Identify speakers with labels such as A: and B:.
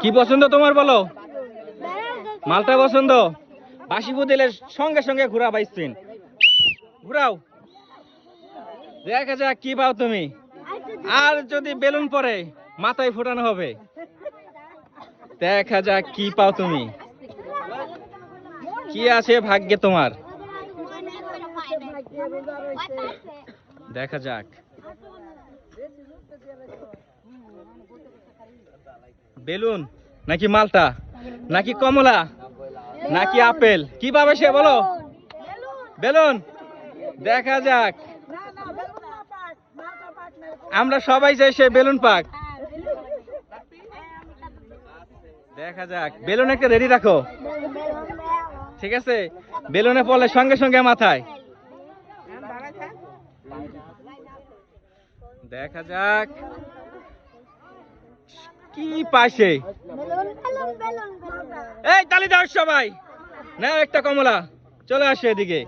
A: কি পছন্দ তোমার বলো? মালটা পছন্দ। বাসি দিলে সঙ্গে সঙ্গে ঘুরাবা স্পিন, ঘুরাও, দেখা যাক কি পাও তুমি। আর যদি বেলুন পরে মাথায় ফোটানো হবে, দেখা যাক কি পাও তুমি, কি আছে ভাগ্যে তোমার, দেখা যাক। বেলুন নাকি মালটা নাকি কমলা নাকি আপেল, কি পাবে সে বলো? বেলুন, দেখা যাক। আমরা সবাই চাই সে বেলুন পাক। দেখা যাক, বেলুন একটা রেডি রাখো, ঠিক আছে? বেলুনে পড়লে সঙ্গে সঙ্গে মাথায়। দেখা যাক কি পাইছে। এই তালি দাও সবাই, নাও একটা কমলা, চলে আসে এদিকে।